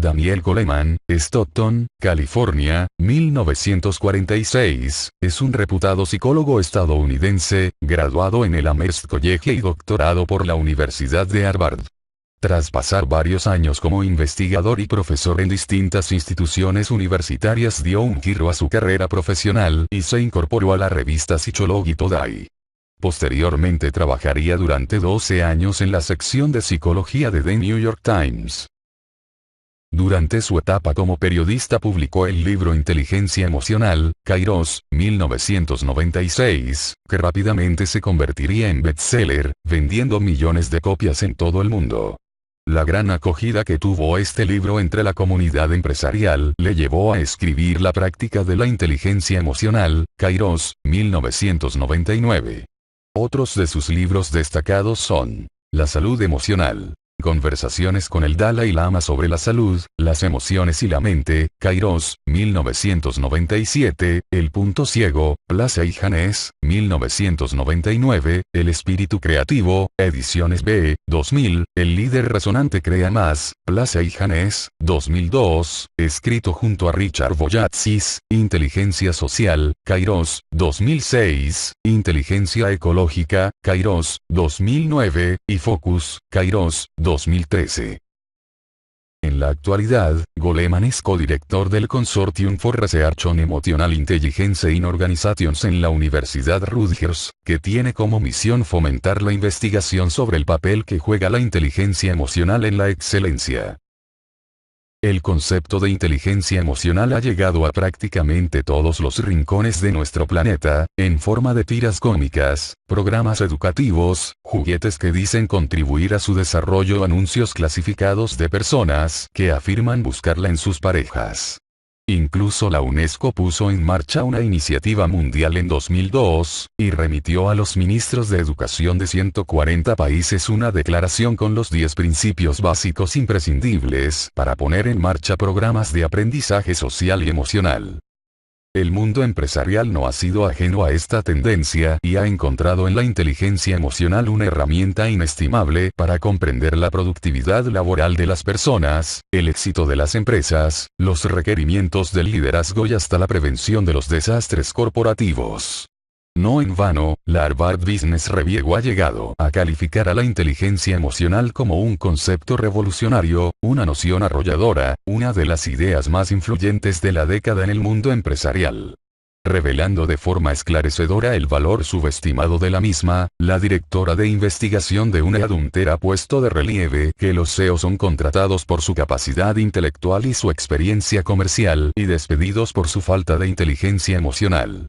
Daniel Goleman, Stockton, California, 1946, es un reputado psicólogo estadounidense, graduado en el Amherst College y doctorado por la Universidad de Harvard. Tras pasar varios años como investigador y profesor en distintas instituciones universitarias, dio un giro a su carrera profesional y se incorporó a la revista Psychology Today. Posteriormente trabajaría durante 12 años en la sección de psicología de The New York Times. Durante su etapa como periodista publicó el libro Inteligencia Emocional, Kairos, 1996, que rápidamente se convertiría en bestseller, vendiendo millones de copias en todo el mundo. La gran acogida que tuvo este libro entre la comunidad empresarial le llevó a escribir La práctica de la inteligencia emocional, Kairos, 1999. Otros de sus libros destacados son La salud emocional, Conversaciones con el Dalai Lama sobre la salud, las emociones y la mente, Kairos, 1997, El punto ciego, Plaza y Janés, 1999, El espíritu creativo, Ediciones B, 2000, El líder resonante crea más, Plaza y Janés, 2002, escrito junto a Richard Boyatzis, Inteligencia social, Kairos, 2006, Inteligencia ecológica, Kairos, 2009, y Focus, Kairos, 2013. En la actualidad, Goleman es codirector del Consortium for Research on Emotional Intelligence in Organizations en la Universidad Rutgers, que tiene como misión fomentar la investigación sobre el papel que juega la inteligencia emocional en la excelencia. El concepto de inteligencia emocional ha llegado a prácticamente todos los rincones de nuestro planeta, en forma de tiras cómicas, programas educativos, juguetes que dicen contribuir a su desarrollo, anuncios clasificados de personas que afirman buscarla en sus parejas. Incluso la UNESCO puso en marcha una iniciativa mundial en 2002, y remitió a los ministros de educación de 140 países una declaración con los 10 principios básicos imprescindibles para poner en marcha programas de aprendizaje social y emocional. El mundo empresarial no ha sido ajeno a esta tendencia y ha encontrado en la inteligencia emocional una herramienta inestimable para comprender la productividad laboral de las personas, el éxito de las empresas, los requerimientos del liderazgo y hasta la prevención de los desastres corporativos. No en vano, la Harvard Business Review ha llegado a calificar a la inteligencia emocional como un concepto revolucionario, una noción arrolladora, una de las ideas más influyentes de la década en el mundo empresarial. Revelando de forma esclarecedora el valor subestimado de la misma, la directora de investigación de UNED ha puesto de relieve que los CEO son contratados por su capacidad intelectual y su experiencia comercial y despedidos por su falta de inteligencia emocional.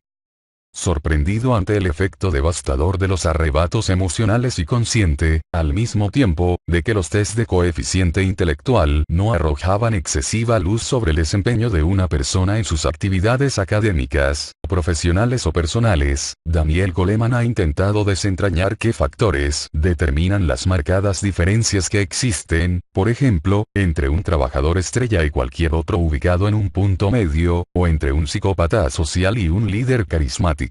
Sorprendido ante el efecto devastador de los arrebatos emocionales y consciente, al mismo tiempo, de que los test de coeficiente intelectual no arrojaban excesiva luz sobre el desempeño de una persona en sus actividades académicas, profesionales o personales, Daniel Goleman ha intentado desentrañar qué factores determinan las marcadas diferencias que existen, por ejemplo, entre un trabajador estrella y cualquier otro ubicado en un punto medio, o entre un psicópata social y un líder carismático.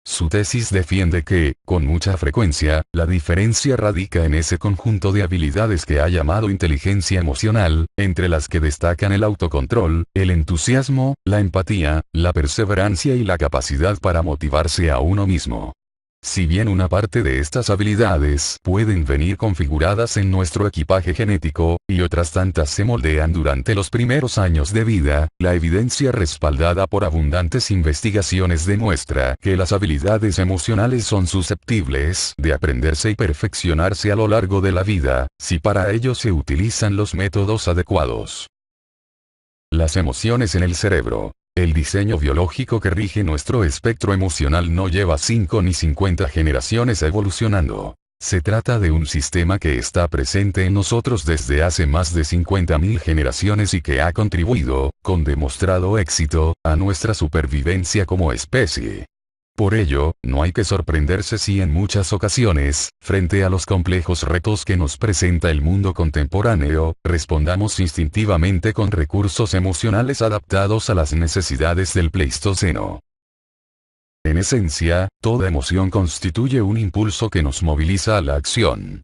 Su tesis defiende que, con mucha frecuencia, la diferencia radica en ese conjunto de habilidades que ha llamado inteligencia emocional, entre las que destacan el autocontrol, el entusiasmo, la empatía, la perseverancia y la capacidad para motivarse a uno mismo. Si bien una parte de estas habilidades pueden venir configuradas en nuestro equipaje genético, y otras tantas se moldean durante los primeros años de vida, la evidencia respaldada por abundantes investigaciones demuestra que las habilidades emocionales son susceptibles de aprenderse y perfeccionarse a lo largo de la vida, si para ello se utilizan los métodos adecuados. Las emociones en el cerebro. El diseño biológico que rige nuestro espectro emocional no lleva 5 ni 50 generaciones evolucionando. Se trata de un sistema que está presente en nosotros desde hace más de 50.000 generaciones y que ha contribuido, con demostrado éxito, a nuestra supervivencia como especie. Por ello, no hay que sorprenderse si en muchas ocasiones, frente a los complejos retos que nos presenta el mundo contemporáneo, respondamos instintivamente con recursos emocionales adaptados a las necesidades del Pleistoceno. En esencia, toda emoción constituye un impulso que nos moviliza a la acción.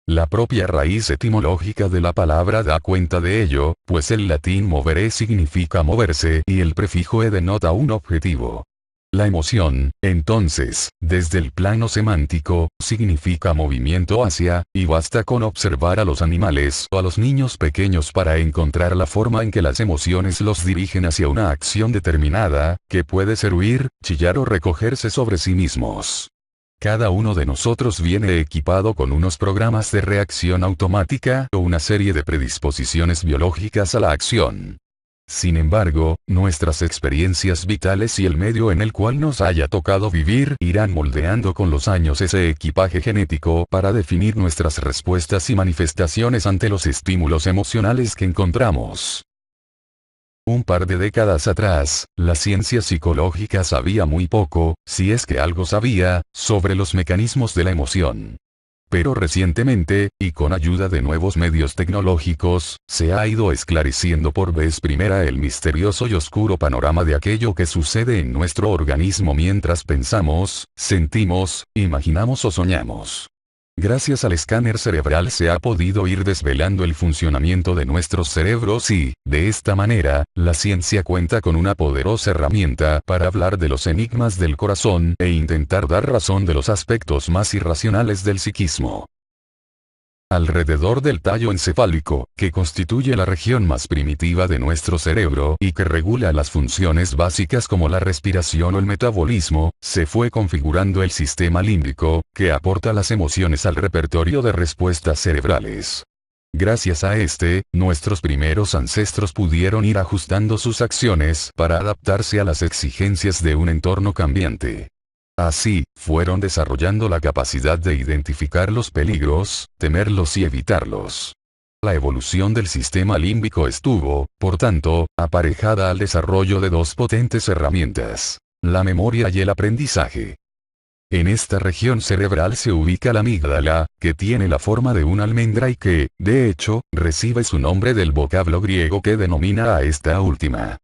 La propia raíz etimológica de la palabra da cuenta de ello, pues el latín movere significa moverse y el prefijo e denota un objetivo. La emoción, entonces, desde el plano semántico, significa movimiento hacia, y basta con observar a los animales o a los niños pequeños para encontrar la forma en que las emociones los dirigen hacia una acción determinada, que puede ser huir, chillar o recogerse sobre sí mismos. Cada uno de nosotros viene equipado con unos programas de reacción automática o una serie de predisposiciones biológicas a la acción. Sin embargo, nuestras experiencias vitales y el medio en el cual nos haya tocado vivir irán moldeando con los años ese equipaje genético para definir nuestras respuestas y manifestaciones ante los estímulos emocionales que encontramos. Un par de décadas atrás, la ciencia psicológica sabía muy poco, si es que algo sabía, sobre los mecanismos de la emoción. Pero recientemente, y con ayuda de nuevos medios tecnológicos, se ha ido esclareciendo por vez primera el misterioso y oscuro panorama de aquello que sucede en nuestro organismo mientras pensamos, sentimos, imaginamos o soñamos. Gracias al escáner cerebral se ha podido ir desvelando el funcionamiento de nuestros cerebros y, de esta manera, la ciencia cuenta con una poderosa herramienta para hablar de los enigmas del corazón e intentar dar razón de los aspectos más irracionales del psiquismo. Alrededor del tallo encefálico, que constituye la región más primitiva de nuestro cerebro y que regula las funciones básicas como la respiración o el metabolismo, se fue configurando el sistema límbico, que aporta las emociones al repertorio de respuestas cerebrales. Gracias a este, nuestros primeros ancestros pudieron ir ajustando sus acciones para adaptarse a las exigencias de un entorno cambiante. Así, fueron desarrollando la capacidad de identificar los peligros, temerlos y evitarlos. La evolución del sistema límbico estuvo, por tanto, aparejada al desarrollo de dos potentes herramientas: la memoria y el aprendizaje. En esta región cerebral se ubica la amígdala, que tiene la forma de una almendra y que, de hecho, recibe su nombre del vocablo griego que denomina a esta última.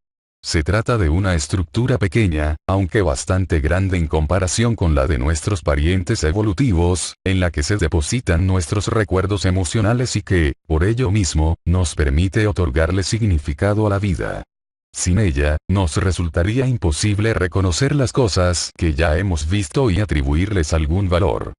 Se trata de una estructura pequeña, aunque bastante grande en comparación con la de nuestros parientes evolutivos, en la que se depositan nuestros recuerdos emocionales y que, por ello mismo, nos permite otorgarle significado a la vida. Sin ella, nos resultaría imposible reconocer las cosas que ya hemos visto y atribuirles algún valor.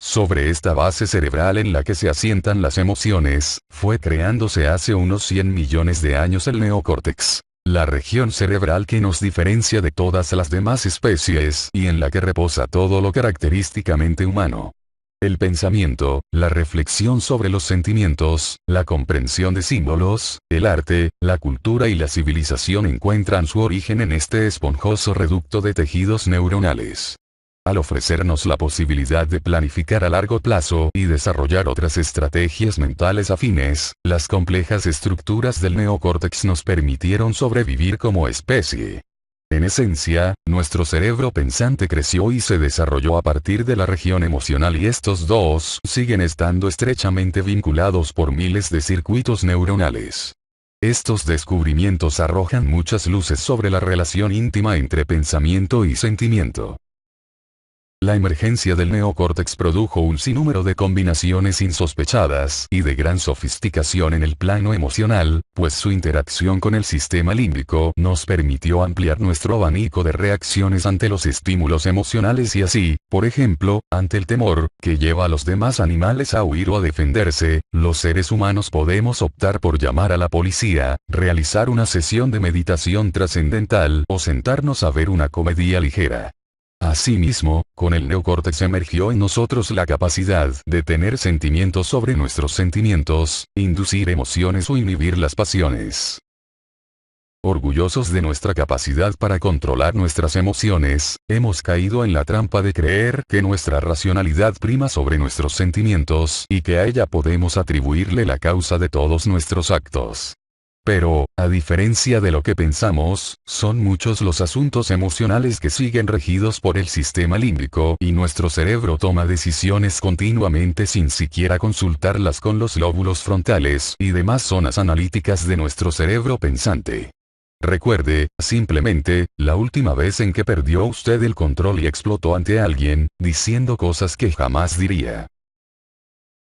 Sobre esta base cerebral en la que se asientan las emociones, fue creándose hace unos 100 millones de años el neocórtex. La región cerebral que nos diferencia de todas las demás especies y en la que reposa todo lo característicamente humano. El pensamiento, la reflexión sobre los sentimientos, la comprensión de símbolos, el arte, la cultura y la civilización encuentran su origen en este esponjoso reducto de tejidos neuronales. Al ofrecernos la posibilidad de planificar a largo plazo y desarrollar otras estrategias mentales afines, las complejas estructuras del neocórtex nos permitieron sobrevivir como especie. En esencia, nuestro cerebro pensante creció y se desarrolló a partir de la región emocional y estos dos siguen estando estrechamente vinculados por miles de circuitos neuronales. Estos descubrimientos arrojan muchas luces sobre la relación íntima entre pensamiento y sentimiento. La emergencia del neocórtex produjo un sinnúmero de combinaciones insospechadas y de gran sofisticación en el plano emocional, pues su interacción con el sistema límbico nos permitió ampliar nuestro abanico de reacciones ante los estímulos emocionales y así, por ejemplo, ante el temor, que lleva a los demás animales a huir o a defenderse, los seres humanos podemos optar por llamar a la policía, realizar una sesión de meditación trascendental o sentarnos a ver una comedia ligera. Asimismo, con el neocórtex emergió en nosotros la capacidad de tener sentimientos sobre nuestros sentimientos, inducir emociones o inhibir las pasiones. Orgullosos de nuestra capacidad para controlar nuestras emociones, hemos caído en la trampa de creer que nuestra racionalidad prima sobre nuestros sentimientos y que a ella podemos atribuirle la causa de todos nuestros actos. Pero, a diferencia de lo que pensamos, son muchos los asuntos emocionales que siguen regidos por el sistema límbico y nuestro cerebro toma decisiones continuamente sin siquiera consultarlas con los lóbulos frontales y demás zonas analíticas de nuestro cerebro pensante. Recuerde, simplemente, la última vez en que perdió usted el control y explotó ante alguien, diciendo cosas que jamás diría.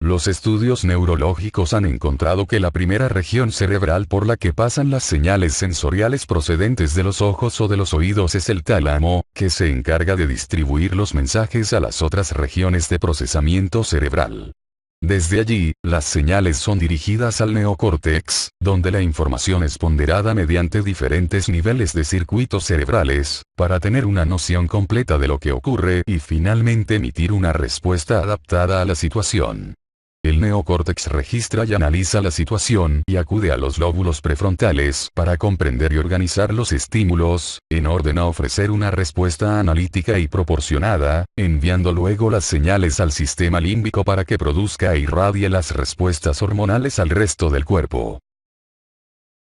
Los estudios neurológicos han encontrado que la primera región cerebral por la que pasan las señales sensoriales procedentes de los ojos o de los oídos es el tálamo, que se encarga de distribuir los mensajes a las otras regiones de procesamiento cerebral. Desde allí, las señales son dirigidas al neocórtex, donde la información es ponderada mediante diferentes niveles de circuitos cerebrales, para tener una noción completa de lo que ocurre y finalmente emitir una respuesta adaptada a la situación. El neocórtex registra y analiza la situación y acude a los lóbulos prefrontales para comprender y organizar los estímulos, en orden a ofrecer una respuesta analítica y proporcionada, enviando luego las señales al sistema límbico para que produzca e irradie las respuestas hormonales al resto del cuerpo.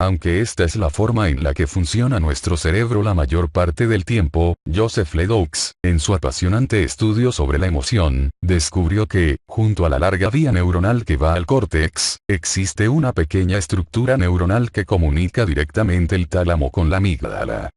Aunque esta es la forma en la que funciona nuestro cerebro la mayor parte del tiempo, Joseph Ledoux, en su apasionante estudio sobre la emoción, descubrió que, junto a la larga vía neuronal que va al córtex, existe una pequeña estructura neuronal que comunica directamente el tálamo con la amígdala.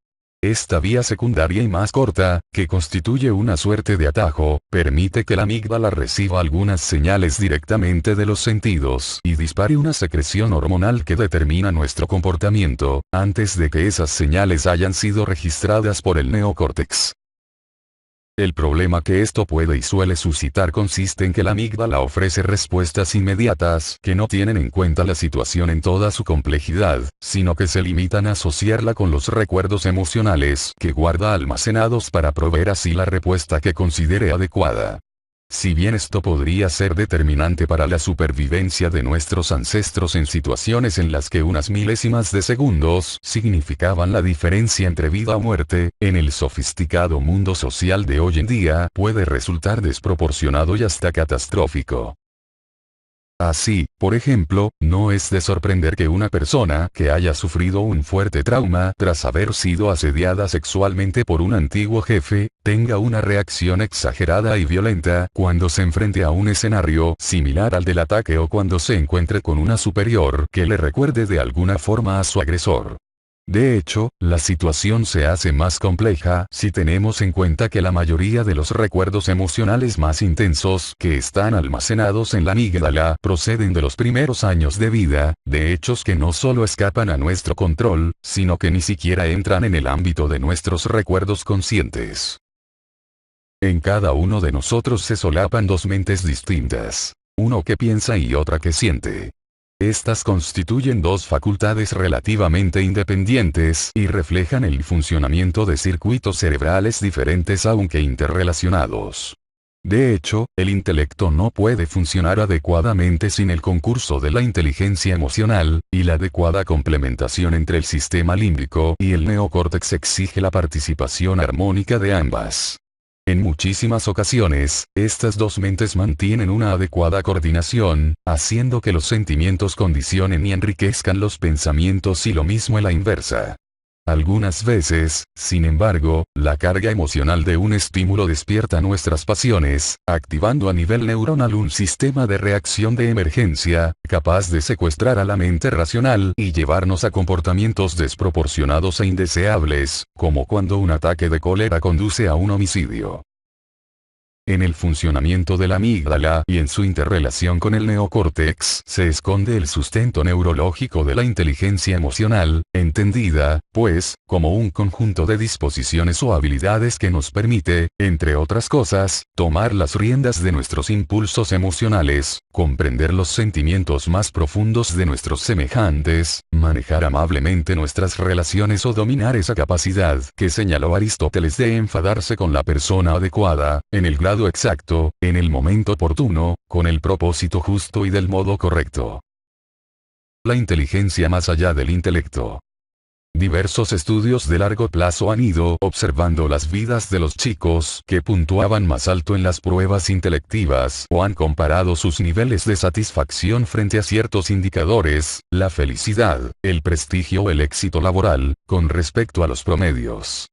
Esta vía secundaria y más corta, que constituye una suerte de atajo, permite que la amígdala reciba algunas señales directamente de los sentidos y dispare una secreción hormonal que determina nuestro comportamiento, antes de que esas señales hayan sido registradas por el neocórtex. El problema que esto puede y suele suscitar consiste en que la amígdala ofrece respuestas inmediatas que no tienen en cuenta la situación en toda su complejidad, sino que se limitan a asociarla con los recuerdos emocionales que guarda almacenados para proveer así la respuesta que considere adecuada. Si bien esto podría ser determinante para la supervivencia de nuestros ancestros en situaciones en las que unas milésimas de segundos significaban la diferencia entre vida o muerte, en el sofisticado mundo social de hoy en día puede resultar desproporcionado y hasta catastrófico. Así, por ejemplo, no es de sorprender que una persona que haya sufrido un fuerte trauma tras haber sido asediada sexualmente por un antiguo jefe, tenga una reacción exagerada y violenta cuando se enfrente a un escenario similar al del ataque o cuando se encuentre con una superior que le recuerde de alguna forma a su agresor. De hecho, la situación se hace más compleja si tenemos en cuenta que la mayoría de los recuerdos emocionales más intensos que están almacenados en la amígdala proceden de los primeros años de vida, de hechos que no solo escapan a nuestro control, sino que ni siquiera entran en el ámbito de nuestros recuerdos conscientes. En cada uno de nosotros se solapan dos mentes distintas, uno que piensa y otra que siente. Estas constituyen dos facultades relativamente independientes y reflejan el funcionamiento de circuitos cerebrales diferentes aunque interrelacionados. De hecho, el intelecto no puede funcionar adecuadamente sin el concurso de la inteligencia emocional, y la adecuada complementación entre el sistema límbico y el neocórtex exige la participación armónica de ambas. En muchísimas ocasiones, estas dos mentes mantienen una adecuada coordinación, haciendo que los sentimientos condicionen y enriquezcan los pensamientos y lo mismo a la inversa. Algunas veces, sin embargo, la carga emocional de un estímulo despierta nuestras pasiones, activando a nivel neuronal un sistema de reacción de emergencia, capaz de secuestrar a la mente racional y llevarnos a comportamientos desproporcionados e indeseables, como cuando un ataque de cólera conduce a un homicidio. En el funcionamiento de la amígdala y en su interrelación con el neocórtex se esconde el sustento neurológico de la inteligencia emocional, entendida, pues, como un conjunto de disposiciones o habilidades que nos permite, entre otras cosas, tomar las riendas de nuestros impulsos emocionales, comprender los sentimientos más profundos de nuestros semejantes, manejar amablemente nuestras relaciones o dominar esa capacidad que señaló Aristóteles de enfadarse con la persona adecuada, en el grado exacto, en el momento oportuno, con el propósito justo y del modo correcto. La inteligencia más allá del intelecto. Diversos estudios de largo plazo han ido observando las vidas de los chicos que puntuaban más alto en las pruebas intelectivas o han comparado sus niveles de satisfacción frente a ciertos indicadores, la felicidad, el prestigio o el éxito laboral, con respecto a los promedios.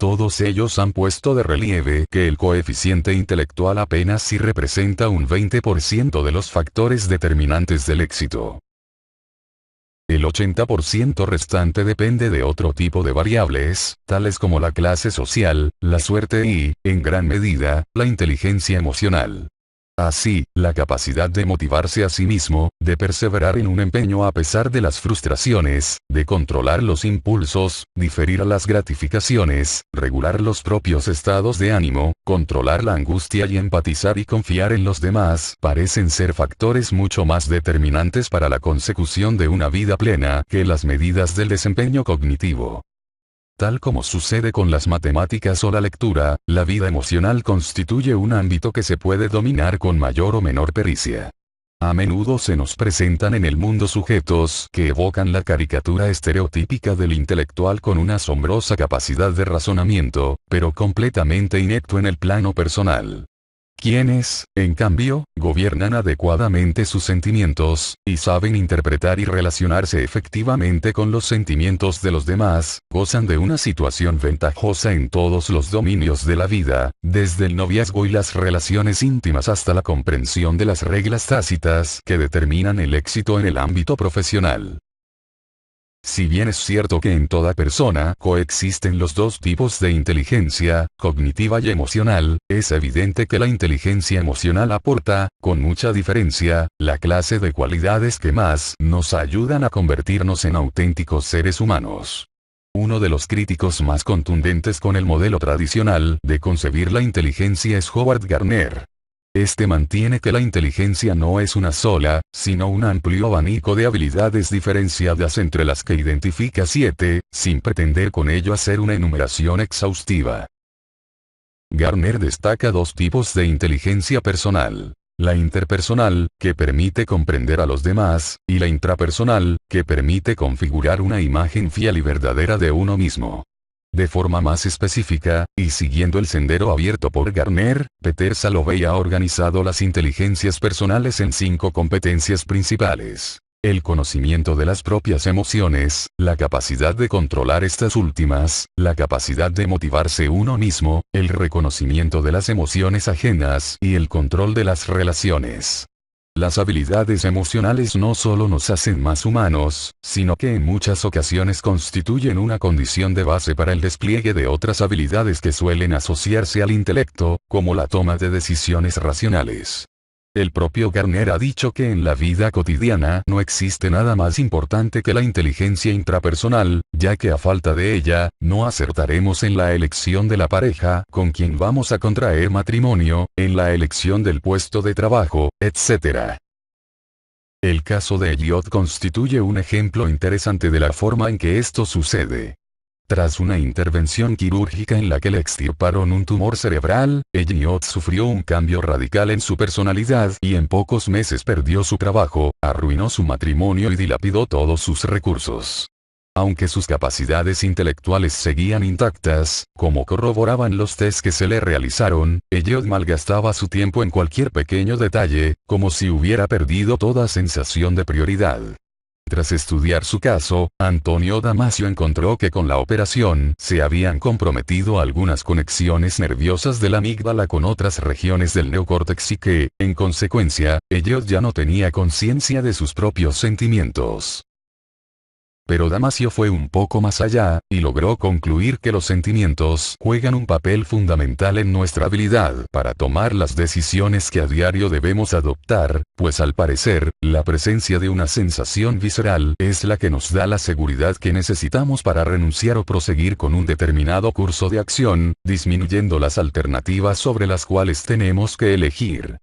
Todos ellos han puesto de relieve que el coeficiente intelectual apenas si representa un 20% de los factores determinantes del éxito. El 80% restante depende de otro tipo de variables, tales como la clase social, la suerte y, en gran medida, la inteligencia emocional. Así, la capacidad de motivarse a sí mismo, de perseverar en un empeño a pesar de las frustraciones, de controlar los impulsos, diferir a las gratificaciones, regular los propios estados de ánimo, controlar la angustia y empatizar y confiar en los demás, parecen ser factores mucho más determinantes para la consecución de una vida plena que las medidas del desempeño cognitivo. Tal como sucede con las matemáticas o la lectura, la vida emocional constituye un ámbito que se puede dominar con mayor o menor pericia. A menudo se nos presentan en el mundo sujetos que evocan la caricatura estereotípica del intelectual con una asombrosa capacidad de razonamiento, pero completamente inepto en el plano personal. Quienes, en cambio, gobiernan adecuadamente sus sentimientos, y saben interpretar y relacionarse efectivamente con los sentimientos de los demás, gozan de una situación ventajosa en todos los dominios de la vida, desde el noviazgo y las relaciones íntimas hasta la comprensión de las reglas tácitas que determinan el éxito en el ámbito profesional. Si bien es cierto que en toda persona coexisten los dos tipos de inteligencia, cognitiva y emocional, es evidente que la inteligencia emocional aporta, con mucha diferencia, la clase de cualidades que más nos ayudan a convertirnos en auténticos seres humanos. Uno de los críticos más contundentes con el modelo tradicional de concebir la inteligencia es Howard Gardner. Este mantiene que la inteligencia no es una sola, sino un amplio abanico de habilidades diferenciadas entre las que identifica 7, sin pretender con ello hacer una enumeración exhaustiva. Gardner destaca dos tipos de inteligencia personal. La interpersonal, que permite comprender a los demás, y la intrapersonal, que permite configurar una imagen fiel y verdadera de uno mismo. De forma más específica, y siguiendo el sendero abierto por Gardner, Peter Salovey ha organizado las inteligencias personales en 5 competencias principales. El conocimiento de las propias emociones, la capacidad de controlar estas últimas, la capacidad de motivarse uno mismo, el reconocimiento de las emociones ajenas y el control de las relaciones. Las habilidades emocionales no solo nos hacen más humanos, sino que en muchas ocasiones constituyen una condición de base para el despliegue de otras habilidades que suelen asociarse al intelecto, como la toma de decisiones racionales. El propio Gardner ha dicho que en la vida cotidiana no existe nada más importante que la inteligencia intrapersonal, ya que a falta de ella, no acertaremos en la elección de la pareja con quien vamos a contraer matrimonio, en la elección del puesto de trabajo, etc. El caso de Elliot constituye un ejemplo interesante de la forma en que esto sucede. Tras una intervención quirúrgica en la que le extirparon un tumor cerebral, Elliot sufrió un cambio radical en su personalidad y en pocos meses perdió su trabajo, arruinó su matrimonio y dilapidó todos sus recursos. Aunque sus capacidades intelectuales seguían intactas, como corroboraban los tests que se le realizaron, Elliot malgastaba su tiempo en cualquier pequeño detalle, como si hubiera perdido toda sensación de prioridad. Tras estudiar su caso, Antonio Damasio encontró que con la operación se habían comprometido algunas conexiones nerviosas de la amígdala con otras regiones del neocórtex y que, en consecuencia, Elliot ya no tenía conciencia de sus propios sentimientos. Pero Damasio fue un poco más allá, y logró concluir que los sentimientos juegan un papel fundamental en nuestra habilidad para tomar las decisiones que a diario debemos adoptar, pues al parecer, la presencia de una sensación visceral es la que nos da la seguridad que necesitamos para renunciar o proseguir con un determinado curso de acción, disminuyendo las alternativas sobre las cuales tenemos que elegir.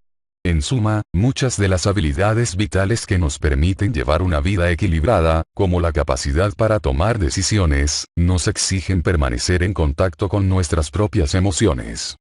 En suma, muchas de las habilidades vitales que nos permiten llevar una vida equilibrada, como la capacidad para tomar decisiones, nos exigen permanecer en contacto con nuestras propias emociones.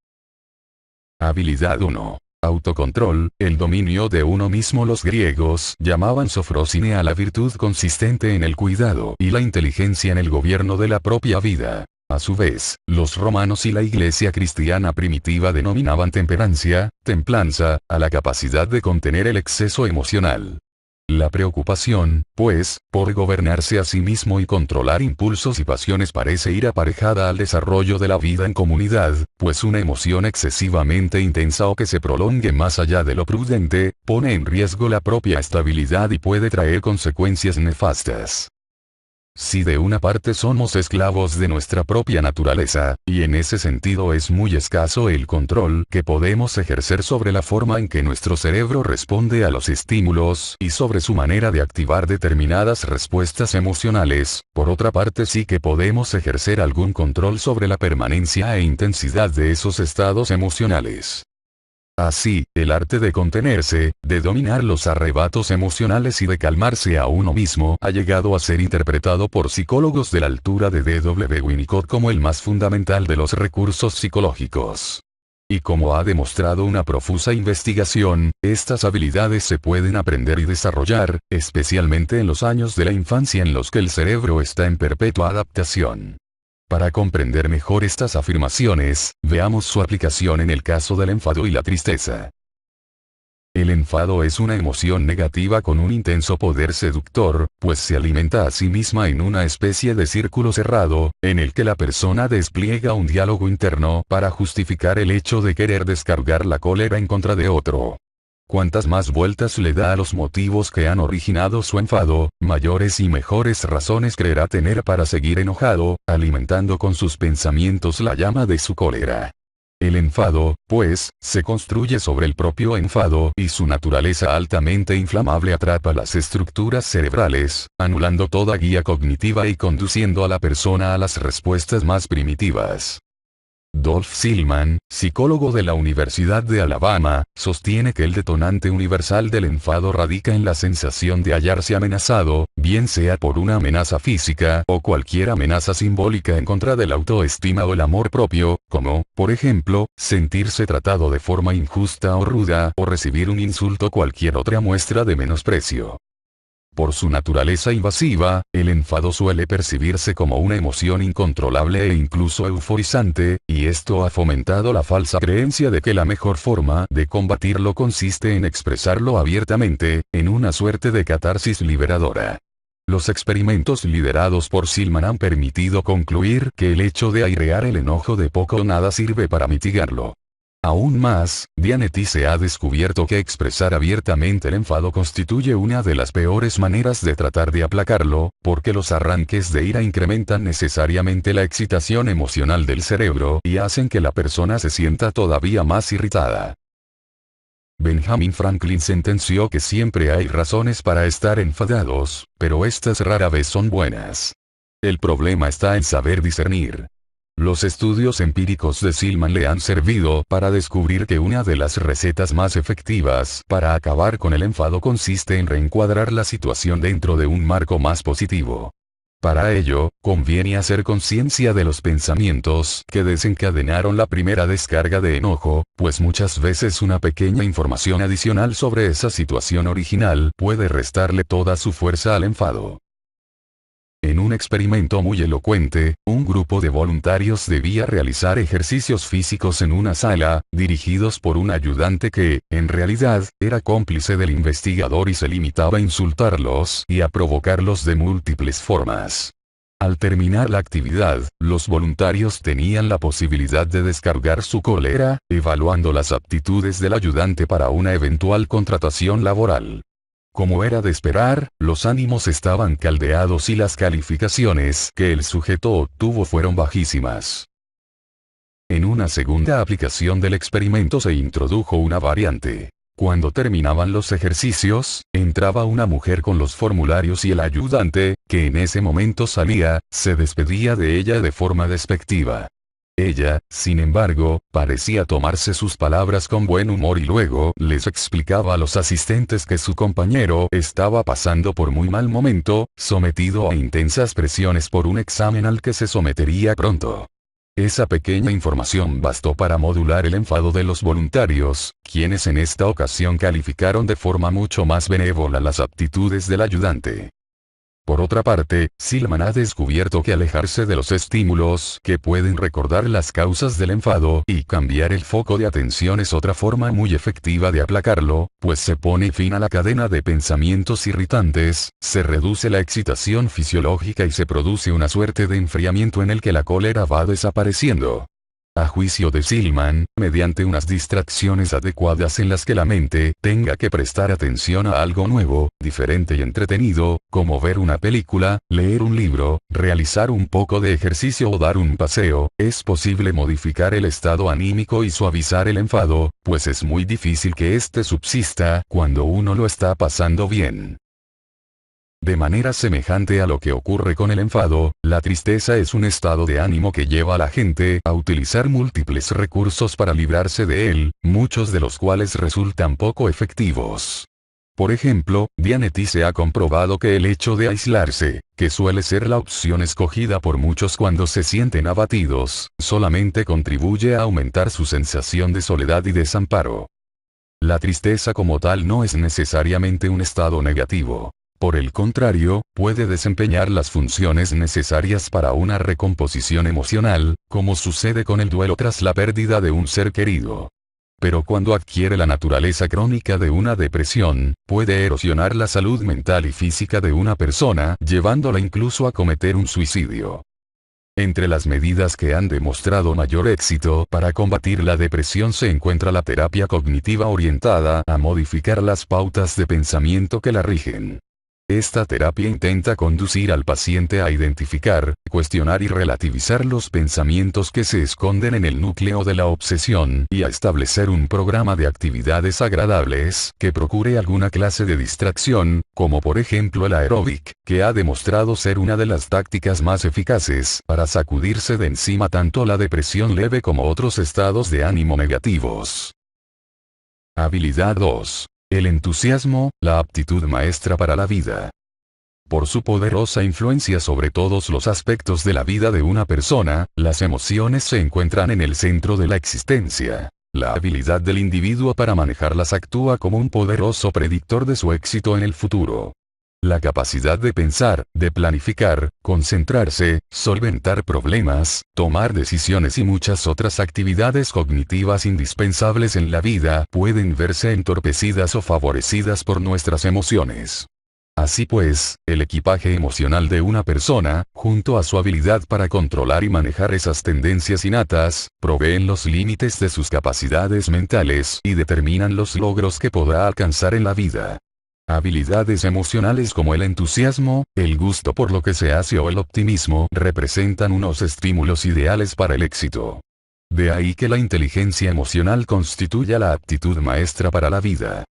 Habilidad 1. Autocontrol, el dominio de uno mismo. Los griegos llamaban sofrosine a la virtud consistente en el cuidado y la inteligencia en el gobierno de la propia vida. A su vez, los romanos y la Iglesia cristiana primitiva denominaban temperancia, templanza, a la capacidad de contener el exceso emocional. La preocupación, pues, por gobernarse a sí mismo y controlar impulsos y pasiones parece ir aparejada al desarrollo de la vida en comunidad, pues una emoción excesivamente intensa o que se prolongue más allá de lo prudente, pone en riesgo la propia estabilidad y puede traer consecuencias nefastas. Si de una parte somos esclavos de nuestra propia naturaleza, y en ese sentido es muy escaso el control que podemos ejercer sobre la forma en que nuestro cerebro responde a los estímulos y sobre su manera de activar determinadas respuestas emocionales, por otra parte sí que podemos ejercer algún control sobre la permanencia e intensidad de esos estados emocionales. Así, el arte de contenerse, de dominar los arrebatos emocionales y de calmarse a uno mismo ha llegado a ser interpretado por psicólogos de la altura de D.W. Winnicott como el más fundamental de los recursos psicológicos. Y como ha demostrado una profusa investigación, estas habilidades se pueden aprender y desarrollar, especialmente en los años de la infancia en los que el cerebro está en perpetua adaptación. Para comprender mejor estas afirmaciones, veamos su aplicación en el caso del enfado y la tristeza. El enfado es una emoción negativa con un intenso poder seductor, pues se alimenta a sí misma en una especie de círculo cerrado, en el que la persona despliega un diálogo interno para justificar el hecho de querer descargar la cólera en contra de otro. Cuantas más vueltas le da a los motivos que han originado su enfado, mayores y mejores razones creerá tener para seguir enojado, alimentando con sus pensamientos la llama de su cólera. El enfado, pues, se construye sobre el propio enfado y su naturaleza altamente inflamable atrapa las estructuras cerebrales, anulando toda guía cognitiva y conduciendo a la persona a las respuestas más primitivas. Dolph Silman, psicólogo de la Universidad de Alabama, sostiene que el detonante universal del enfado radica en la sensación de hallarse amenazado, bien sea por una amenaza física o cualquier amenaza simbólica en contra de la autoestima o el amor propio, como, por ejemplo, sentirse tratado de forma injusta o ruda o recibir un insulto o cualquier otra muestra de menosprecio. Por su naturaleza invasiva, el enfado suele percibirse como una emoción incontrolable e incluso euforizante, y esto ha fomentado la falsa creencia de que la mejor forma de combatirlo consiste en expresarlo abiertamente, en una suerte de catarsis liberadora. Los experimentos liderados por Silman han permitido concluir que el hecho de airear el enojo de poco o nada sirve para mitigarlo. Aún más, Dianetti se ha descubierto que expresar abiertamente el enfado constituye una de las peores maneras de tratar de aplacarlo, porque los arranques de ira incrementan necesariamente la excitación emocional del cerebro y hacen que la persona se sienta todavía más irritada. Benjamin Franklin sentenció que siempre hay razones para estar enfadados, pero estas rara vez son buenas. El problema está en saber discernir. Los estudios empíricos de Silman le han servido para descubrir que una de las recetas más efectivas para acabar con el enfado consiste en reencuadrar la situación dentro de un marco más positivo. Para ello, conviene hacer conciencia de los pensamientos que desencadenaron la primera descarga de enojo, pues muchas veces una pequeña información adicional sobre esa situación original puede restarle toda su fuerza al enfado. En un experimento muy elocuente, un grupo de voluntarios debía realizar ejercicios físicos en una sala, dirigidos por un ayudante que, en realidad, era cómplice del investigador y se limitaba a insultarlos y a provocarlos de múltiples formas. Al terminar la actividad, los voluntarios tenían la posibilidad de descargar su cólera, evaluando las aptitudes del ayudante para una eventual contratación laboral. Como era de esperar, los ánimos estaban caldeados y las calificaciones que el sujeto obtuvo fueron bajísimas. En una segunda aplicación del experimento se introdujo una variante. Cuando terminaban los ejercicios, entraba una mujer con los formularios y el ayudante, que en ese momento salía, se despedía de ella de forma despectiva. Ella, sin embargo, parecía tomarse sus palabras con buen humor y luego les explicaba a los asistentes que su compañero estaba pasando por muy mal momento, sometido a intensas presiones por un examen al que se sometería pronto. Esa pequeña información bastó para modular el enfado de los voluntarios, quienes en esta ocasión calificaron de forma mucho más benévola las aptitudes del ayudante. Por otra parte, Silman ha descubierto que alejarse de los estímulos que pueden recordar las causas del enfado y cambiar el foco de atención es otra forma muy efectiva de aplacarlo, pues se pone fin a la cadena de pensamientos irritantes, se reduce la excitación fisiológica y se produce una suerte de enfriamiento en el que la cólera va desapareciendo. A juicio de Silman, mediante unas distracciones adecuadas en las que la mente tenga que prestar atención a algo nuevo, diferente y entretenido, como ver una película, leer un libro, realizar un poco de ejercicio o dar un paseo, es posible modificar el estado anímico y suavizar el enfado, pues es muy difícil que éste subsista cuando uno lo está pasando bien. De manera semejante a lo que ocurre con el enfado, la tristeza es un estado de ánimo que lleva a la gente a utilizar múltiples recursos para librarse de él, muchos de los cuales resultan poco efectivos. Por ejemplo, Dianetti se ha comprobado que el hecho de aislarse, que suele ser la opción escogida por muchos cuando se sienten abatidos, solamente contribuye a aumentar su sensación de soledad y desamparo. La tristeza como tal no es necesariamente un estado negativo. Por el contrario, puede desempeñar las funciones necesarias para una recomposición emocional, como sucede con el duelo tras la pérdida de un ser querido. Pero cuando adquiere la naturaleza crónica de una depresión, puede erosionar la salud mental y física de una persona, llevándola incluso a cometer un suicidio. Entre las medidas que han demostrado mayor éxito para combatir la depresión se encuentra la terapia cognitiva orientada a modificar las pautas de pensamiento que la rigen. Esta terapia intenta conducir al paciente a identificar, cuestionar y relativizar los pensamientos que se esconden en el núcleo de la obsesión y a establecer un programa de actividades agradables que procure alguna clase de distracción, como por ejemplo el aeróbic, que ha demostrado ser una de las tácticas más eficaces para sacudirse de encima tanto la depresión leve como otros estados de ánimo negativos. Habilidad 2. El entusiasmo, la aptitud maestra para la vida. Por su poderosa influencia sobre todos los aspectos de la vida de una persona, las emociones se encuentran en el centro de la existencia. La habilidad del individuo para manejarlas actúa como un poderoso predictor de su éxito en el futuro. La capacidad de pensar, de planificar, concentrarse, solventar problemas, tomar decisiones y muchas otras actividades cognitivas indispensables en la vida pueden verse entorpecidas o favorecidas por nuestras emociones. Así pues, el equipaje emocional de una persona, junto a su habilidad para controlar y manejar esas tendencias innatas, proveen los límites de sus capacidades mentales y determinan los logros que podrá alcanzar en la vida. Habilidades emocionales como el entusiasmo, el gusto por lo que se hace o el optimismo representan unos estímulos ideales para el éxito. De ahí que la inteligencia emocional constituya la aptitud maestra para la vida.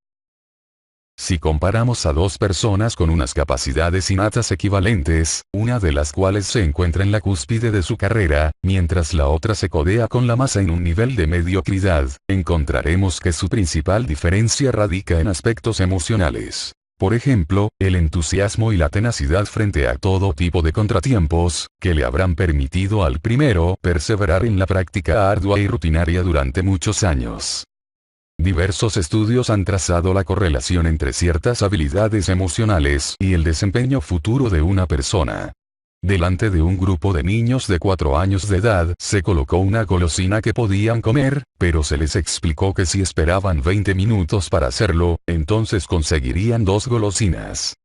Si comparamos a dos personas con unas capacidades innatas equivalentes, una de las cuales se encuentra en la cúspide de su carrera, mientras la otra se codea con la masa en un nivel de mediocridad, encontraremos que su principal diferencia radica en aspectos emocionales. Por ejemplo, el entusiasmo y la tenacidad frente a todo tipo de contratiempos, que le habrán permitido al primero perseverar en la práctica ardua y rutinaria durante muchos años. Diversos estudios han trazado la correlación entre ciertas habilidades emocionales y el desempeño futuro de una persona. Delante de un grupo de niños de 4 años de edad se colocó una golosina que podían comer, pero se les explicó que si esperaban 20 minutos para hacerlo, entonces conseguirían 2 golosinas.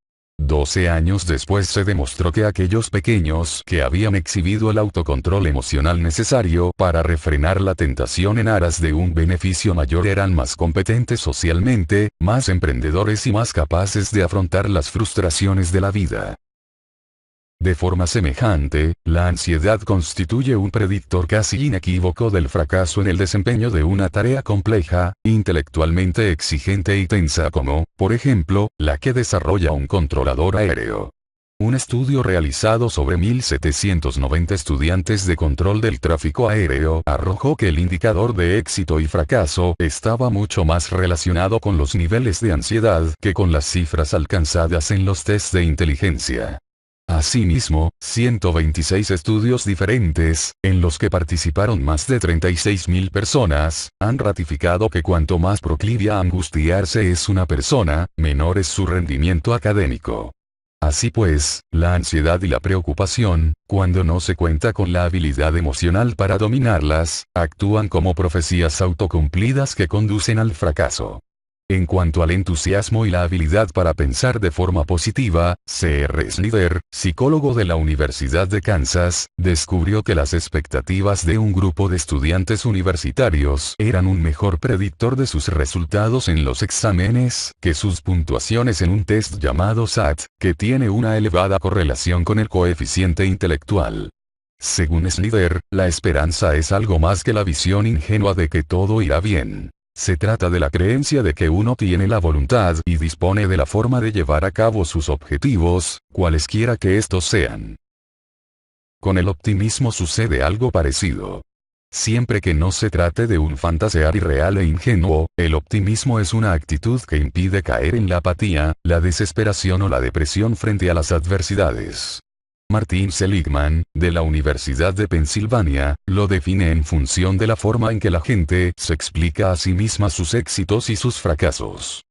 12 años después se demostró que aquellos pequeños que habían exhibido el autocontrol emocional necesario para refrenar la tentación en aras de un beneficio mayor eran más competentes socialmente, más emprendedores y más capaces de afrontar las frustraciones de la vida. De forma semejante, la ansiedad constituye un predictor casi inequívoco del fracaso en el desempeño de una tarea compleja, intelectualmente exigente y tensa como, por ejemplo, la que desarrolla un controlador aéreo. Un estudio realizado sobre 1.790 estudiantes de control del tráfico aéreo arrojó que el indicador de éxito y fracaso estaba mucho más relacionado con los niveles de ansiedad que con las cifras alcanzadas en los tests de inteligencia. Asimismo, 126 estudios diferentes, en los que participaron más de 36.000 personas, han ratificado que cuanto más proclive a angustiarse es una persona, menor es su rendimiento académico. Así pues, la ansiedad y la preocupación, cuando no se cuenta con la habilidad emocional para dominarlas, actúan como profecías autocumplidas que conducen al fracaso. En cuanto al entusiasmo y la habilidad para pensar de forma positiva, C.R. Snyder, psicólogo de la Universidad de Kansas, descubrió que las expectativas de un grupo de estudiantes universitarios eran un mejor predictor de sus resultados en los exámenes que sus puntuaciones en un test llamado SAT, que tiene una elevada correlación con el coeficiente intelectual. Según Snyder, la esperanza es algo más que la visión ingenua de que todo irá bien. Se trata de la creencia de que uno tiene la voluntad y dispone de la forma de llevar a cabo sus objetivos, cualesquiera que estos sean. Con el optimismo sucede algo parecido. Siempre que no se trate de un fantasear irreal e ingenuo, el optimismo es una actitud que impide caer en la apatía, la desesperación o la depresión frente a las adversidades. Martin Seligman, de la Universidad de Pensilvania, lo define en función de la forma en que la gente se explica a sí misma sus éxitos y sus fracasos.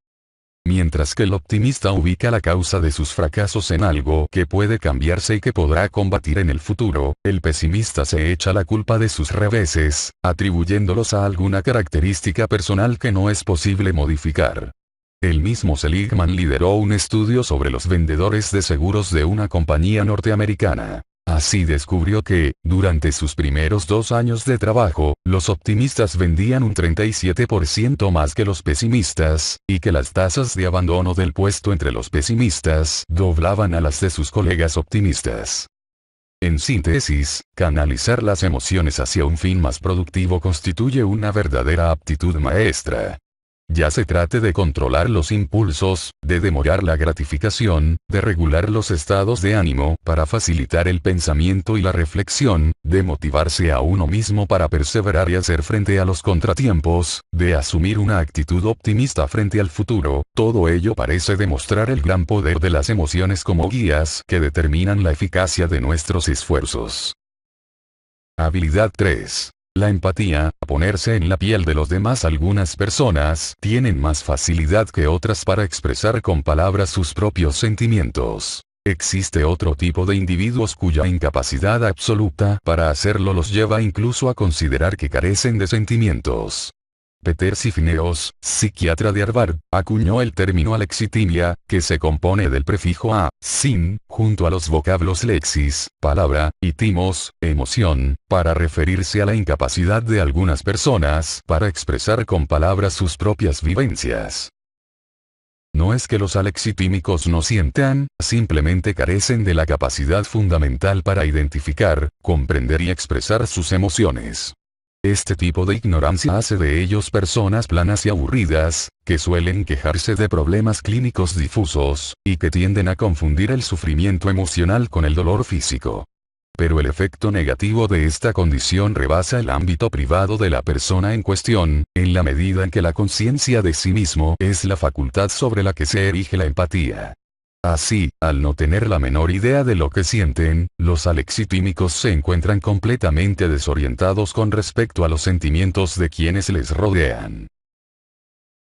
Mientras que el optimista ubica la causa de sus fracasos en algo que puede cambiarse y que podrá combatir en el futuro, el pesimista se echa la culpa de sus reveses, atribuyéndolos a alguna característica personal que no es posible modificar. El mismo Seligman lideró un estudio sobre los vendedores de seguros de una compañía norteamericana. Así descubrió que, durante sus primeros 2 años de trabajo, los optimistas vendían un 37% más que los pesimistas, y que las tasas de abandono del puesto entre los pesimistas doblaban a las de sus colegas optimistas. En síntesis, canalizar las emociones hacia un fin más productivo constituye una verdadera aptitud maestra. Ya se trate de controlar los impulsos, de demorar la gratificación, de regular los estados de ánimo para facilitar el pensamiento y la reflexión, de motivarse a uno mismo para perseverar y hacer frente a los contratiempos, de asumir una actitud optimista frente al futuro, todo ello parece demostrar el gran poder de las emociones como guías que determinan la eficacia de nuestros esfuerzos. Habilidad 3. La empatía, ponerse en la piel de los demás. Algunas personas tienen más facilidad que otras para expresar con palabras sus propios sentimientos. Existe otro tipo de individuos cuya incapacidad absoluta para hacerlo los lleva incluso a considerar que carecen de sentimientos. Peter Sifneos, psiquiatra de Harvard, acuñó el término alexitimia, que se compone del prefijo a, sin, junto a los vocablos lexis, palabra, y timos, emoción, para referirse a la incapacidad de algunas personas para expresar con palabras sus propias vivencias. No es que los alexitímicos no sientan, simplemente carecen de la capacidad fundamental para identificar, comprender y expresar sus emociones. Este tipo de ignorancia hace de ellos personas planas y aburridas, que suelen quejarse de problemas clínicos difusos, y que tienden a confundir el sufrimiento emocional con el dolor físico. Pero el efecto negativo de esta condición rebasa el ámbito privado de la persona en cuestión, en la medida en que la conciencia de sí mismo es la facultad sobre la que se erige la empatía. Así, al no tener la menor idea de lo que sienten, los alexitímicos se encuentran completamente desorientados con respecto a los sentimientos de quienes les rodean.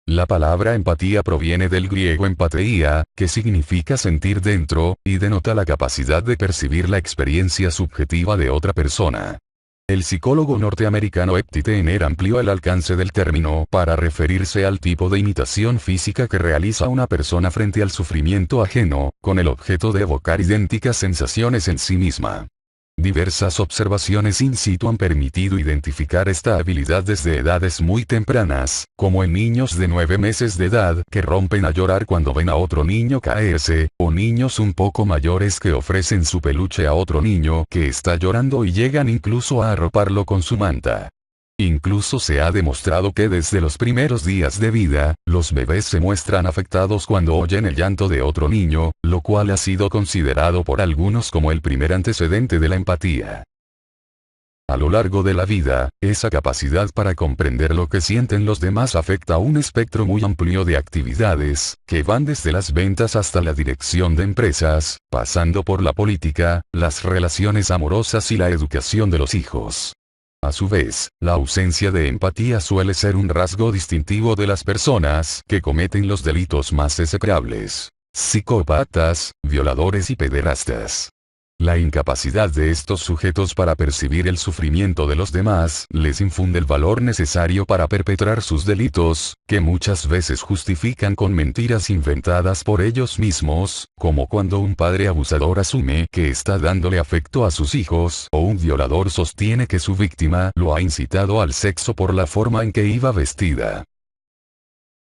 La palabra empatía proviene del griego empateia, que significa sentir dentro, y denota la capacidad de percibir la experiencia subjetiva de otra persona. El psicólogo norteamericano Epstein amplió el alcance del término para referirse al tipo de imitación física que realiza una persona frente al sufrimiento ajeno, con el objeto de evocar idénticas sensaciones en sí misma. Diversas observaciones in situ han permitido identificar esta habilidad desde edades muy tempranas, como en niños de 9 meses de edad que rompen a llorar cuando ven a otro niño caerse, o niños un poco mayores que ofrecen su peluche a otro niño que está llorando y llegan incluso a arroparlo con su manta. Incluso se ha demostrado que desde los primeros días de vida, los bebés se muestran afectados cuando oyen el llanto de otro niño, lo cual ha sido considerado por algunos como el primer antecedente de la empatía. A lo largo de la vida, esa capacidad para comprender lo que sienten los demás afecta a un espectro muy amplio de actividades, que van desde las ventas hasta la dirección de empresas, pasando por la política, las relaciones amorosas y la educación de los hijos. A su vez, la ausencia de empatía suele ser un rasgo distintivo de las personas que cometen los delitos más execrables: psicópatas, violadores y pederastas. La incapacidad de estos sujetos para percibir el sufrimiento de los demás les infunde el valor necesario para perpetrar sus delitos, que muchas veces justifican con mentiras inventadas por ellos mismos, como cuando un padre abusador asume que está dándole afecto a sus hijos o un violador sostiene que su víctima lo ha incitado al sexo por la forma en que iba vestida.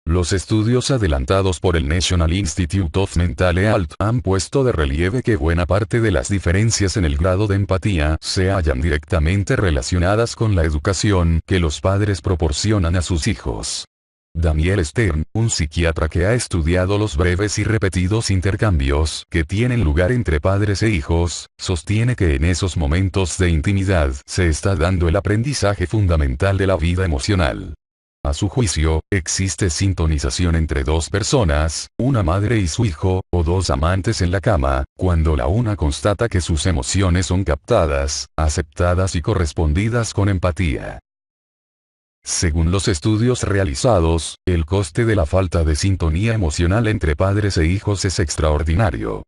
Los estudios adelantados por el National Institute of Mental Health han puesto de relieve que buena parte de las diferencias en el grado de empatía se hallan directamente relacionadas con la educación que los padres proporcionan a sus hijos. Daniel Stern, un psiquiatra que ha estudiado los breves y repetidos intercambios que tienen lugar entre padres e hijos, sostiene que en esos momentos de intimidad se está dando el aprendizaje fundamental de la vida emocional. A su juicio, existe sintonización entre dos personas, una madre y su hijo, o dos amantes en la cama, cuando la una constata que sus emociones son captadas, aceptadas y correspondidas con empatía. Según los estudios realizados, el coste de la falta de sintonía emocional entre padres e hijos es extraordinario.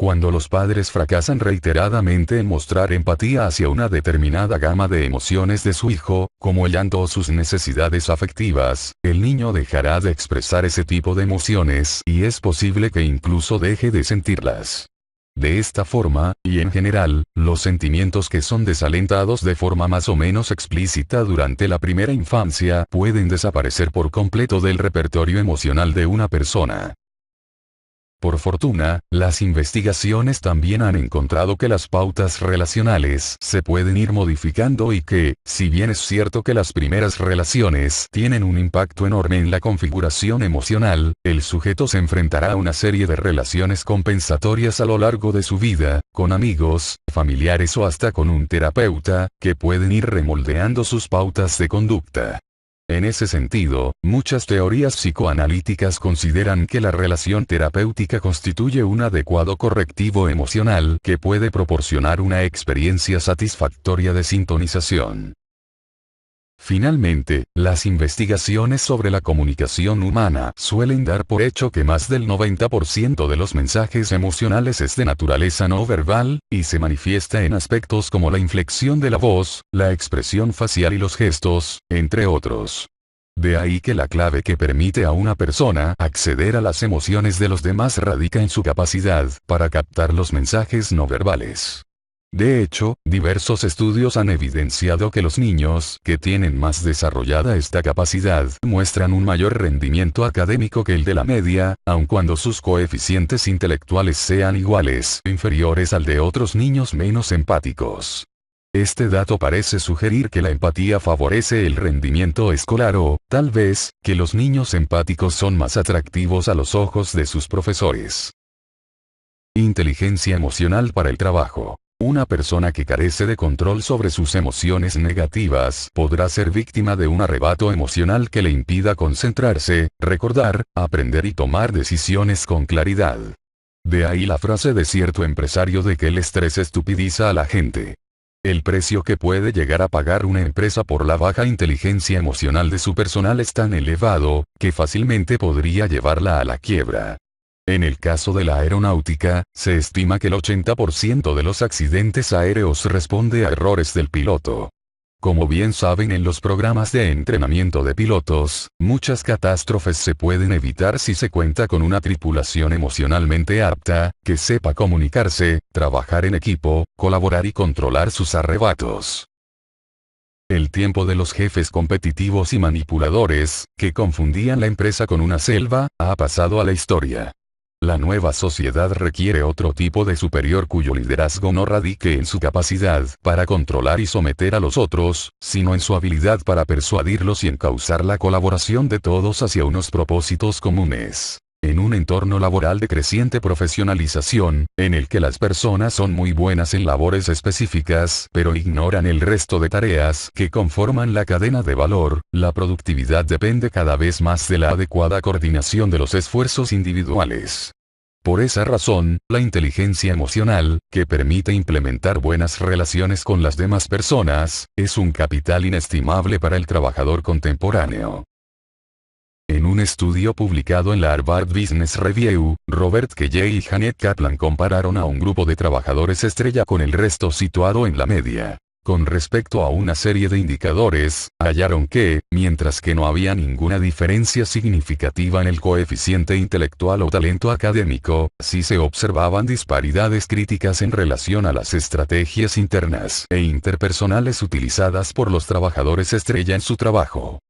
Cuando los padres fracasan reiteradamente en mostrar empatía hacia una determinada gama de emociones de su hijo, como el llanto o sus necesidades afectivas, el niño dejará de expresar ese tipo de emociones y es posible que incluso deje de sentirlas. De esta forma, y en general, los sentimientos que son desalentados de forma más o menos explícita durante la primera infancia pueden desaparecer por completo del repertorio emocional de una persona. Por fortuna, las investigaciones también han encontrado que las pautas relacionales se pueden ir modificando y que, si bien es cierto que las primeras relaciones tienen un impacto enorme en la configuración emocional, el sujeto se enfrentará a una serie de relaciones compensatorias a lo largo de su vida, con amigos, familiares o hasta con un terapeuta, que pueden ir remoldeando sus pautas de conducta. En ese sentido, muchas teorías psicoanalíticas consideran que la relación terapéutica constituye un adecuado correctivo emocional que puede proporcionar una experiencia satisfactoria de sintonización. Finalmente, las investigaciones sobre la comunicación humana suelen dar por hecho que más del 90% de los mensajes emocionales es de naturaleza no verbal, y se manifiesta en aspectos como la inflexión de la voz, la expresión facial y los gestos, entre otros. De ahí que la clave que permite a una persona acceder a las emociones de los demás radica en su capacidad para captar los mensajes no verbales. De hecho, diversos estudios han evidenciado que los niños que tienen más desarrollada esta capacidad muestran un mayor rendimiento académico que el de la media, aun cuando sus coeficientes intelectuales sean iguales o inferiores al de otros niños menos empáticos. Este dato parece sugerir que la empatía favorece el rendimiento escolar o, tal vez, que los niños empáticos son más atractivos a los ojos de sus profesores. Inteligencia emocional para el trabajo. Una persona que carece de control sobre sus emociones negativas podrá ser víctima de un arrebato emocional que le impida concentrarse, recordar, aprender y tomar decisiones con claridad. De ahí la frase de cierto empresario de que el estrés estupidiza a la gente. El precio que puede llegar a pagar una empresa por la baja inteligencia emocional de su personal es tan elevado, que fácilmente podría llevarla a la quiebra. En el caso de la aeronáutica, se estima que el 80% de los accidentes aéreos responde a errores del piloto. Como bien saben en los programas de entrenamiento de pilotos, muchas catástrofes se pueden evitar si se cuenta con una tripulación emocionalmente apta, que sepa comunicarse, trabajar en equipo, colaborar y controlar sus arrebatos. El tiempo de los jefes competitivos y manipuladores, que confundían la empresa con una selva, ha pasado a la historia. La nueva sociedad requiere otro tipo de superior cuyo liderazgo no radique en su capacidad para controlar y someter a los otros, sino en su habilidad para persuadirlos y encauzar la colaboración de todos hacia unos propósitos comunes. En un entorno laboral de creciente profesionalización, en el que las personas son muy buenas en labores específicas, pero ignoran el resto de tareas que conforman la cadena de valor, la productividad depende cada vez más de la adecuada coordinación de los esfuerzos individuales. Por esa razón, la inteligencia emocional, que permite implementar buenas relaciones con las demás personas, es un capital inestimable para el trabajador contemporáneo. En un estudio publicado en la Harvard Business Review, Robert Kelley y Janet Kaplan compararon a un grupo de trabajadores estrella con el resto situado en la media. Con respecto a una serie de indicadores, hallaron que, mientras que no había ninguna diferencia significativa en el coeficiente intelectual o talento académico, sí se observaban disparidades críticas en relación a las estrategias internas e interpersonales utilizadas por los trabajadores estrella en su trabajo.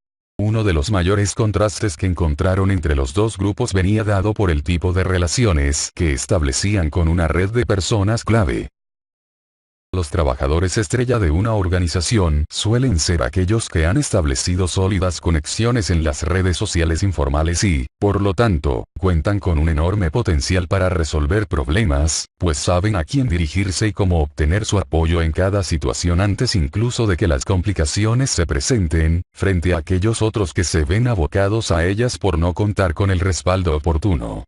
Uno de los mayores contrastes que encontraron entre los dos grupos venía dado por el tipo de relaciones que establecían con una red de personas clave. Los trabajadores estrella de una organización suelen ser aquellos que han establecido sólidas conexiones en las redes sociales informales y, por lo tanto, cuentan con un enorme potencial para resolver problemas, pues saben a quién dirigirse y cómo obtener su apoyo en cada situación antes incluso de que las complicaciones se presenten, frente a aquellos otros que se ven abocados a ellas por no contar con el respaldo oportuno.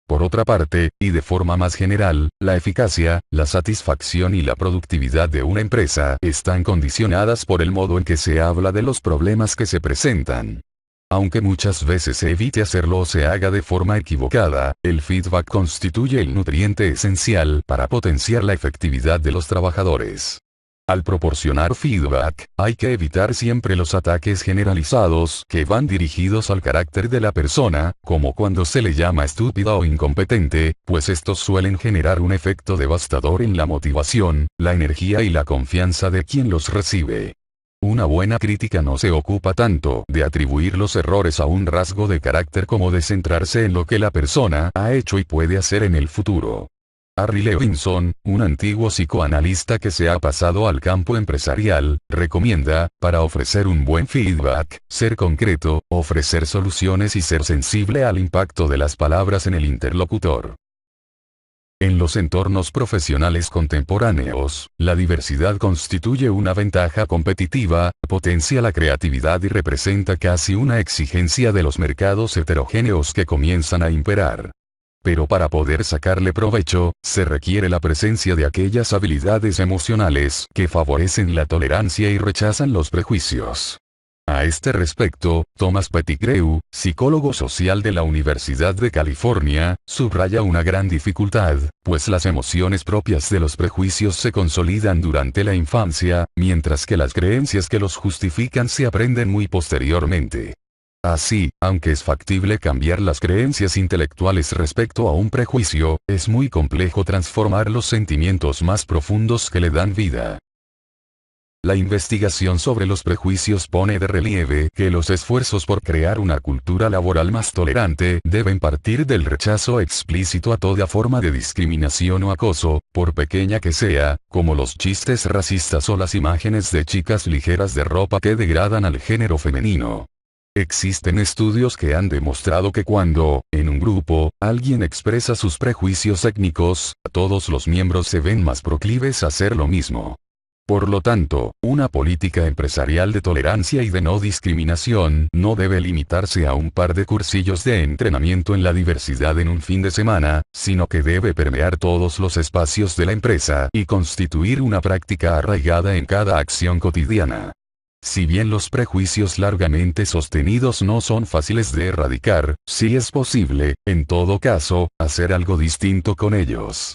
Por otra parte, y de forma más general, la eficacia, la satisfacción y la productividad de una empresa están condicionadas por el modo en que se habla de los problemas que se presentan. Aunque muchas veces se evite hacerlo o se haga de forma equivocada, el feedback constituye el nutriente esencial para potenciar la efectividad de los trabajadores. Al proporcionar feedback, hay que evitar siempre los ataques generalizados que van dirigidos al carácter de la persona, como cuando se le llama estúpida o incompetente, pues estos suelen generar un efecto devastador en la motivación, la energía y la confianza de quien los recibe. Una buena crítica no se ocupa tanto de atribuir los errores a un rasgo de carácter como de centrarse en lo que la persona ha hecho y puede hacer en el futuro. Harry Levinson, un antiguo psicoanalista que se ha pasado al campo empresarial, recomienda, para ofrecer un buen feedback, ser concreto, ofrecer soluciones y ser sensible al impacto de las palabras en el interlocutor. En los entornos profesionales contemporáneos, la diversidad constituye una ventaja competitiva, potencia la creatividad y representa casi una exigencia de los mercados heterogéneos que comienzan a imperar. Pero para poder sacarle provecho, se requiere la presencia de aquellas habilidades emocionales que favorecen la tolerancia y rechazan los prejuicios. A este respecto, Thomas Pettigrew, psicólogo social de la Universidad de California, subraya una gran dificultad, pues las emociones propias de los prejuicios se consolidan durante la infancia, mientras que las creencias que los justifican se aprenden muy posteriormente. Así, aunque es factible cambiar las creencias intelectuales respecto a un prejuicio, es muy complejo transformar los sentimientos más profundos que le dan vida. La investigación sobre los prejuicios pone de relieve que los esfuerzos por crear una cultura laboral más tolerante deben partir del rechazo explícito a toda forma de discriminación o acoso, por pequeña que sea, como los chistes racistas o las imágenes de chicas ligeras de ropa que degradan al género femenino. Existen estudios que han demostrado que cuando, en un grupo, alguien expresa sus prejuicios étnicos, todos los miembros se ven más proclives a hacer lo mismo. Por lo tanto, una política empresarial de tolerancia y de no discriminación no debe limitarse a un par de cursillos de entrenamiento en la diversidad en un fin de semana, sino que debe permear todos los espacios de la empresa y constituir una práctica arraigada en cada acción cotidiana. Si bien los prejuicios largamente sostenidos no son fáciles de erradicar, sí es posible, en todo caso, hacer algo distinto con ellos.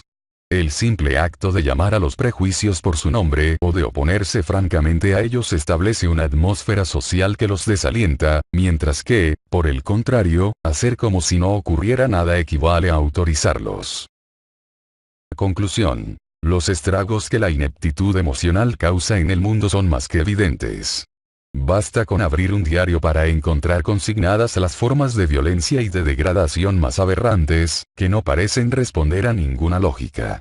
El simple acto de llamar a los prejuicios por su nombre o de oponerse francamente a ellos establece una atmósfera social que los desalienta, mientras que, por el contrario, hacer como si no ocurriera nada equivale a autorizarlos. Conclusión. Los estragos que la ineptitud emocional causa en el mundo son más que evidentes. Basta con abrir un diario para encontrar consignadas las formas de violencia y de degradación más aberrantes, que no parecen responder a ninguna lógica.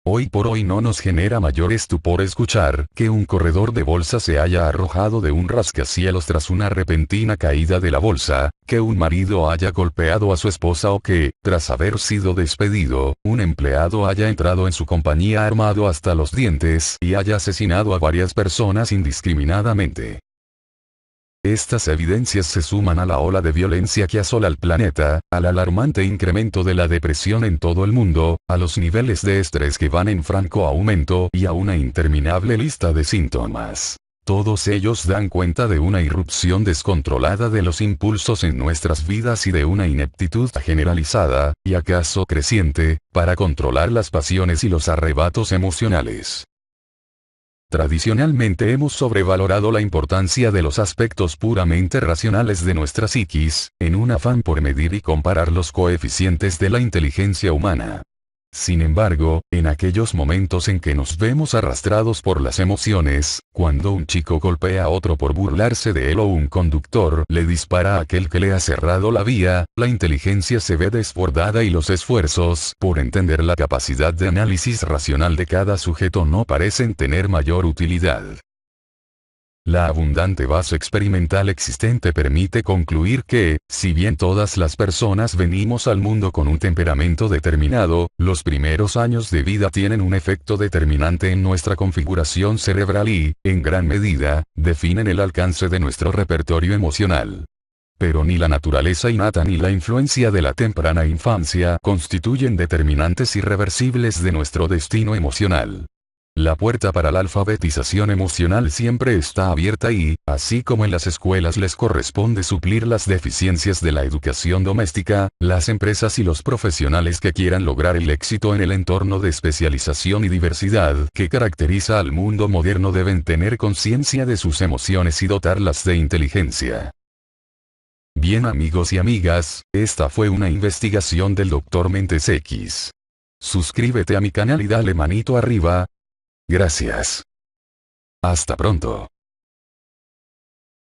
Hoy por hoy no nos genera mayor estupor escuchar que un corredor de bolsa se haya arrojado de un rascacielos tras una repentina caída de la bolsa, que un marido haya golpeado a su esposa o que, tras haber sido despedido, un empleado haya entrado en su compañía armado hasta los dientes y haya asesinado a varias personas indiscriminadamente. Estas evidencias se suman a la ola de violencia que asola al planeta, al alarmante incremento de la depresión en todo el mundo, a los niveles de estrés que van en franco aumento y a una interminable lista de síntomas. Todos ellos dan cuenta de una irrupción descontrolada de los impulsos en nuestras vidas y de una ineptitud generalizada, y acaso creciente, para controlar las pasiones y los arrebatos emocionales. Tradicionalmente hemos sobrevalorado la importancia de los aspectos puramente racionales de nuestra psiquis, en un afán por medir y comparar los coeficientes de la inteligencia humana. Sin embargo, en aquellos momentos en que nos vemos arrastrados por las emociones, cuando un chico golpea a otro por burlarse de él o un conductor le dispara a aquel que le ha cerrado la vía, la inteligencia se ve desbordada y los esfuerzos por entender la capacidad de análisis racional de cada sujeto no parecen tener mayor utilidad. La abundante base experimental existente permite concluir que, si bien todas las personas venimos al mundo con un temperamento determinado, los primeros años de vida tienen un efecto determinante en nuestra configuración cerebral y, en gran medida, definen el alcance de nuestro repertorio emocional. Pero ni la naturaleza innata ni la influencia de la temprana infancia constituyen determinantes irreversibles de nuestro destino emocional. La puerta para la alfabetización emocional siempre está abierta y, así como en las escuelas les corresponde suplir las deficiencias de la educación doméstica, las empresas y los profesionales que quieran lograr el éxito en el entorno de especialización y diversidad que caracteriza al mundo moderno deben tener conciencia de sus emociones y dotarlas de inteligencia. Bien amigos y amigas, esta fue una investigación del Dr. Mentes X. Suscríbete a mi canal y dale manito arriba. Gracias. Hasta pronto.